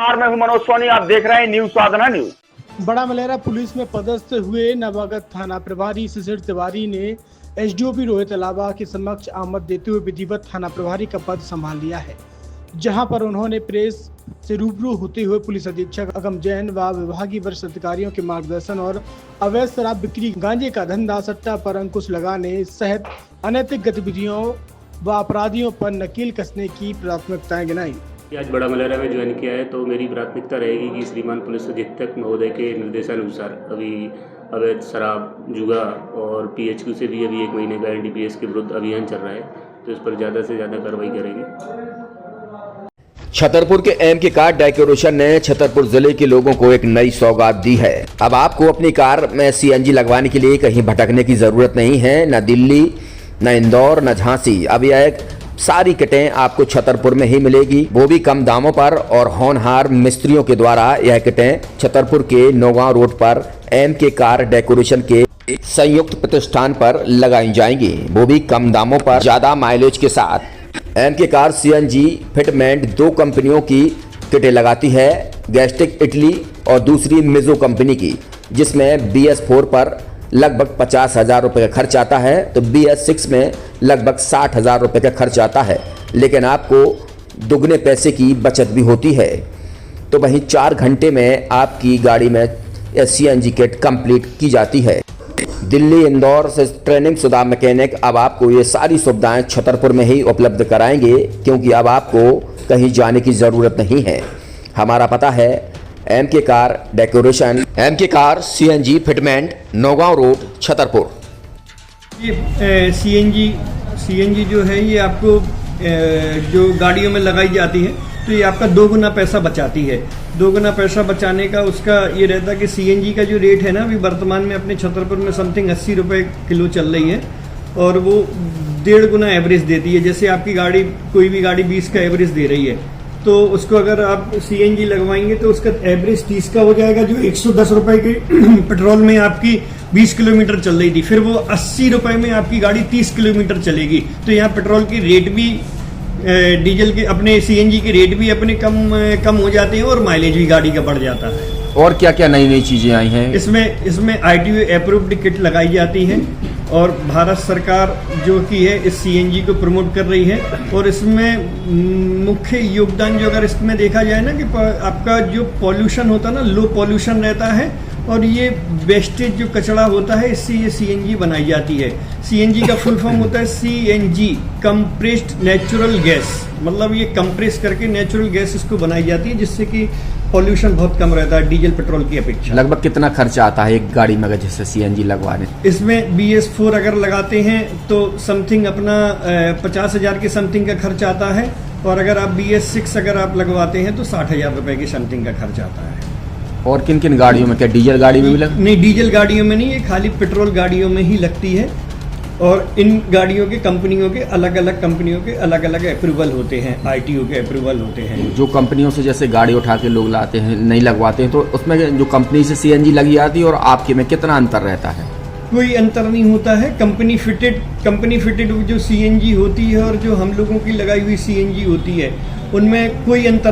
मैं हूं मनोज सोनी, आप देख रहे हैं न्यूज साधना न्यूज। बड़ा मलेरा पुलिस में पदस्थ हुए नवागत थाना प्रभारी शिशिर तिवारी ने एसडीओपी रोहित अलावा के समक्ष आमद देते हुए विधिवत थाना प्रभारी का पद संभाल लिया है, जहां पर उन्होंने प्रेस से रूबरू होते हुए पुलिस अधीक्षक अगम जैन व विभागीय वरिष्ठ अधिकारियों के मार्गदर्शन और अवैध शराब बिक्री, गांजे का धंधा, सट्टा पर अंकुश लगाने सहित अनैतिक गतिविधियों व अपराधियों पर नकेल कसने की प्राथमिकताएं गिनाई। आज बड़ा मलेरा में ज्वाइन किया है तो मेरी प्राथमिकता रहेगी कि श्रीमान पुलिस अधीक्षक महोदय के निर्देशानुसार अभी अवैध शराब, जुआ और पीएचक्यू से भी अभी 1 महीने का एनडीपीएस के विरुद्ध अभियान चल रहा है, तो इस पर ज़्यादा से ज़्यादा कार्रवाई करेंगे। छतरपुर के एमके कार डेकोरेशन ने छतरपुर जिले के लोगों को एक नई सौगात दी है। अब आपको अपनी कार में सीएनजी लगवाने के लिए कहीं भटकने की जरूरत नहीं है, न दिल्ली, न इंदौर, न झांसी। अब यह एक सारी किटें आपको छतरपुर में ही मिलेगी, वो भी कम दामों पर और होनहार मिस्त्रियों के द्वारा। यह किटें छतरपुर के नौगांव रोड पर एमके कार डेकोरेशन के संयुक्त प्रतिष्ठान पर लगाई जाएंगी, वो भी कम दामों पर, ज्यादा माइलेज के साथ। एमके कार सीएनजी फिटमेंट 2 कंपनियों की किटें लगाती है, गैस्टिक इटली और दूसरी मिजो कंपनी की, जिसमें BS4 पर लगभग 50,000 रुपये का खर्च आता है, तो BS6 में लगभग 60,000 रुपये का खर्च आता है, लेकिन आपको दुगने पैसे की बचत भी होती है। तो वहीं 4 घंटे में आपकी गाड़ी में सीएनजी किट कंप्लीट की जाती है। दिल्ली, इंदौर से ट्रेनिंग शुदा मैकेनिक अब आपको ये सारी सुविधाएं छतरपुर में ही उपलब्ध कराएंगे, क्योंकि अब आपको कहीं जाने की ज़रूरत नहीं है। हमारा पता है MK car decoration, MK car CNG fitment, Naugaon road, Chhatarpur. ये सीएनजी जो है ये आपको जो गाड़ियों में लगाई जाती है तो ये आपका 2 गुना पैसा बचाती है। 2 गुना पैसा बचाने का उसका ये रहता है कि सीएनजी का जो रेट है ना, अभी वर्तमान में अपने छतरपुर में समथिंग 80 रुपये किलो चल रही है और वो 1.5 गुना एवरेज देती है। जैसे आपकी गाड़ी, कोई भी गाड़ी 20 का एवरेज दे रही है, तो उसको अगर आप सीएनजी लगवाएंगे तो उसका एवरेज 30 का हो जाएगा, जो 110 रुपए के पेट्रोल में आपकी 20 किलोमीटर चल रही थी, फिर वो 80 रुपए में आपकी गाड़ी 30 किलोमीटर चलेगी। तो यहाँ पेट्रोल की रेट भी, डीजल के, अपने सीएनजी के रेट भी अपने कम हो जाते हैं और माइलेज भी गाड़ी का बढ़ जाता है। और क्या क्या नई नई चीजें आई हैं? इसमें ITO अप्रूव्ड किट लगाई जाती है और भारत सरकार जो की है इस सीएनजी को प्रमोट कर रही है। और इसमें मुख्य योगदान जो अगर इसमें देखा जाए ना, कि आपका जो पॉल्यूशन होता है ना, लो पॉल्यूशन रहता है, और ये वेस्टेज जो कचरा होता है, इससे ये सीएनजी बनाई जाती है। सीएनजी का फुल फॉर्म होता है CNG, कंप्रेस्ड नेचुरल गैस, मतलब ये कंप्रेस करके नेचुरल गैस इसको बनाई जाती है, जिससे कि पॉल्यूशन बहुत कम रहता है डीजल पेट्रोल की अपेक्षा। लगभग कितना खर्चा आता है एक गाड़ी में जैसे सीएनजी लगवाने? इसमें BS4 अगर लगाते हैं तो समथिंग अपना 50,000 के समथिंग का खर्च आता है, और अगर आप BS6 अगर आप लगवाते हैं तो 60,000 रुपए के समथिंग का खर्च आता है। और किन किन गाड़ियों में? क्या डीजल गाड़ी में भी नहीं, डीजल गाड़ियों में नहीं, ये खाली पेट्रोल गाड़ियों में ही लगती है। और इन गाड़ियों के कंपनियों के अलग अलग अप्रूवल होते हैं, ITO के अप्रूवल होते हैं। जो कंपनियों से जैसे गाड़ी उठा के लोग लाते हैं, नहीं लगवाते हैं, तो उसमें जो कंपनी से सीएनजी लगी आती है और आपके में कितना अंतर रहता है? कोई अंतर नहीं होता है। कंपनी फिटेड जो सीएनजी होती है और जो हम लोगों की लगाई हुई सीएनजी होती है, उनमें कोई अंतर